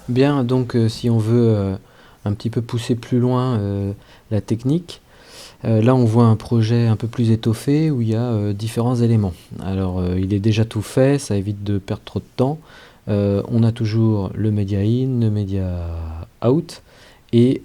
Bien, donc si on veut un petit peu pousser plus loin la technique, là on voit un projet un peu plus étoffé où il y a différents éléments. Alors il est déjà tout fait, ça évite de perdre trop de temps. On a toujours le media in, le media out et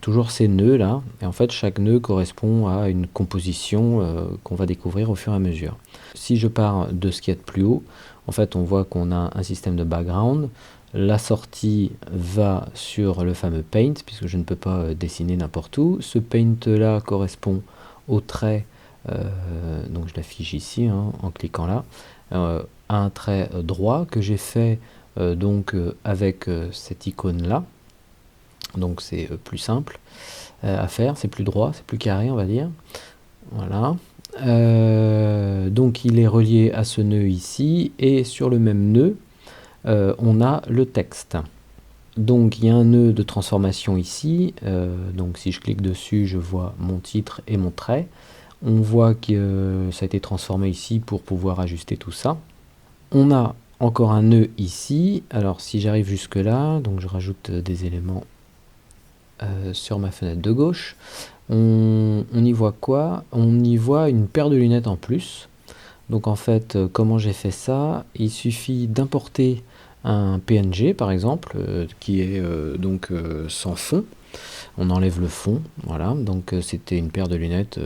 toujours ces nœuds là. Et en fait chaque nœud correspond à une composition qu'on va découvrir au fur et à mesure. Si je pars de ce qu'il y a de plus haut, en fait on voit qu'on a un système de background. La sortie va sur le fameux paint, puisque je ne peux pas dessiner n'importe où. Ce paint là correspond au trait, donc je l'affiche ici hein, en cliquant là, à un trait droit que j'ai fait donc avec cette icône là. Donc c'est plus simple à faire, c'est plus droit, c'est plus carré on va dire. Voilà. Donc il est relié à ce nœud ici, et sur le même nœud, on a le texte. Donc il y a un nœud de transformation ici, donc si je clique dessus, je vois mon titre et mon trait. On voit que ça a été transformé ici pour pouvoir ajuster tout ça. On a encore un nœud ici, alors si j'arrive jusque là, donc je rajoute des éléments sur ma fenêtre de gauche. On y voit quoi? On y voit une paire de lunettes en plus. Donc en fait, comment j'ai fait ça? Il suffit d'importer un PNG par exemple, qui est donc sans fond. On enlève le fond, voilà. Donc c'était une paire de lunettes.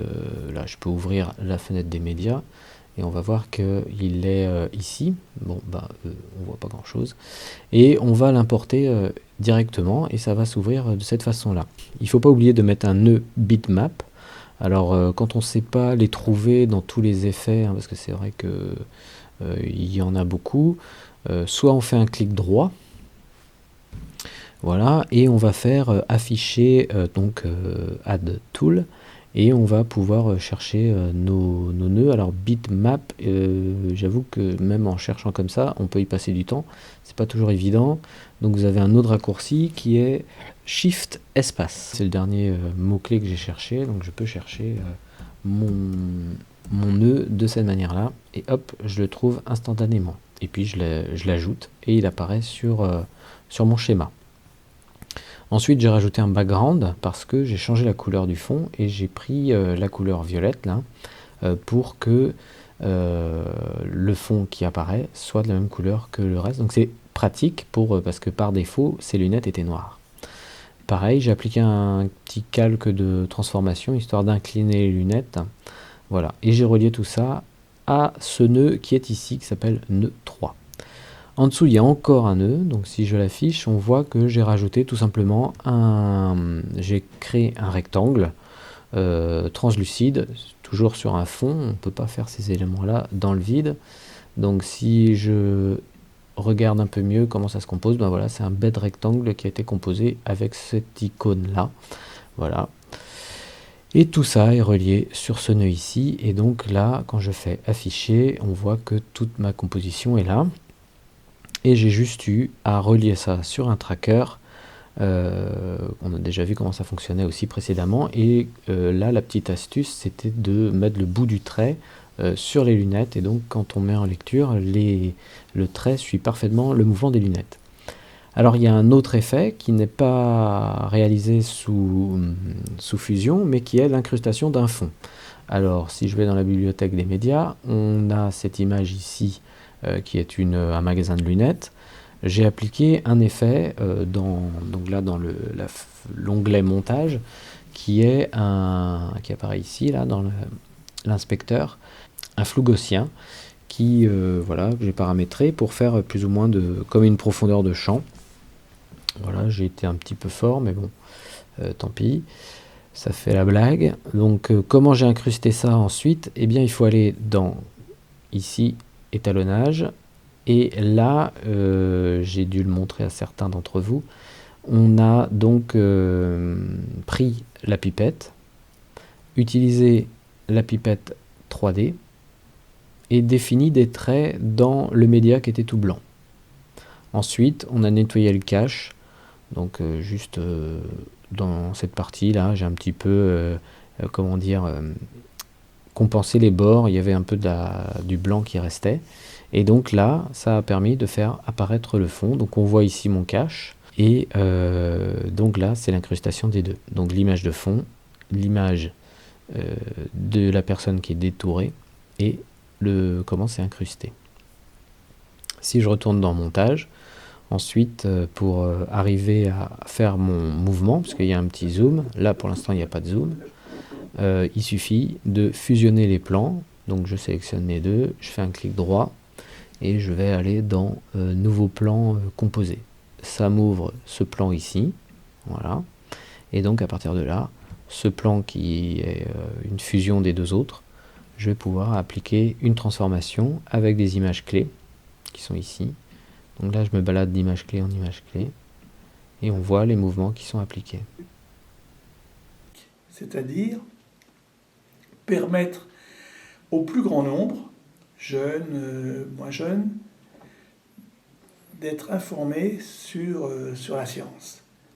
Là, je peux ouvrir la fenêtre des médias et on va voir qu'il est ici. Bon, bah, on voit pas grand chose. Et on va l'importer directement et ça va s'ouvrir de cette façon-là. Il ne faut pas oublier de mettre un nœud bitmap. Alors quand on ne sait pas les trouver dans tous les effets, hein, parce que c'est vrai que il y en a beaucoup, soit on fait un clic droit, voilà, et on va faire afficher donc add tool, et on va pouvoir chercher nos nœuds. Alors bitmap, j'avoue que même en cherchant comme ça, on peut y passer du temps, c'est pas toujours évident. Donc vous avez un autre raccourci qui est Shift espace. C'est le dernier mot-clé que j'ai cherché, donc je peux chercher mon nœud de cette manière-là, et hop, je le trouve instantanément. Et puis je l'ajoute, et il apparaît sur mon schéma. Ensuite, j'ai rajouté un background parce que j'ai changé la couleur du fond et j'ai pris la couleur violette là pour que le fond qui apparaît soit de la même couleur que le reste. Donc c'est pratique parce que par défaut, ces lunettes étaient noires. Pareil, j'ai appliqué un petit calque de transformation histoire d'incliner les lunettes. Voilà, et j'ai relié tout ça à ce nœud qui est ici, qui s'appelle nœud 3. En dessous, il y a encore un nœud, donc si je l'affiche, on voit que j'ai rajouté tout simplement j'ai créé un rectangle translucide, toujours sur un fond. On ne peut pas faire ces éléments-là dans le vide. Donc si je regarde un peu mieux comment ça se compose, ben voilà, c'est un bed rectangle qui a été composé avec cette icône-là. Voilà. Et tout ça est relié sur ce nœud ici. Et donc là, quand je fais afficher, on voit que toute ma composition est là. Et j'ai juste eu à relier ça sur un tracker. On a déjà vu comment ça fonctionnait aussi précédemment. Et là, la petite astuce, c'était de mettre le bout du trait sur les lunettes. Et donc, quand on met en lecture, le trait suit parfaitement le mouvement des lunettes. Alors, il y a un autre effet qui n'est pas réalisé sous Fusion, mais qui est l'incrustation d'un fond. Alors, si je vais dans la bibliothèque des médias, on a cette image ici qui est un magasin de lunettes. J'ai appliqué un effet donc là dans l'onglet montage qui apparaît ici là dans l'inspecteur, un flou gaussien qui voilà, que j'ai paramétré pour faire plus ou moins comme une profondeur de champ. Voilà, j'ai été un petit peu fort, mais bon, tant pis, ça fait la blague. Donc comment j'ai incrusté ça ensuite? Eh bien il faut aller dans ici étalonnage, et là j'ai dû le montrer à certains d'entre vous. On a donc pris la pipette, utilisé la pipette 3D et défini des traits dans le média qui était tout blanc. Ensuite on a nettoyé le cache, donc juste dans cette partie là j'ai un petit peu compensé les bords, il y avait un peu du blanc qui restait. Et donc là, ça a permis de faire apparaître le fond. Donc on voit ici mon cache. Et donc là, c'est l'incrustation des deux. Donc l'image de fond, l'image de la personne qui est détourée et comment c'est incrusté. Si je retourne dans montage, ensuite pour arriver à faire mon mouvement, parce qu'il y a un petit zoom, là pour l'instant il n'y a pas de zoom, il suffit de fusionner les plans. Donc je sélectionne les deux, je fais un clic droit et je vais aller dans nouveau plan composé. Ça m'ouvre ce plan ici, voilà. Et donc à partir de là, ce plan qui est une fusion des deux autres, je vais pouvoir appliquer une transformation avec des images clés qui sont ici. Donc là, je me balade d'image clé en image clé et on voit les mouvements qui sont appliqués. C'est-à-dire permettre au plus grand nombre, jeunes, moins jeunes, d'être informés sur la science.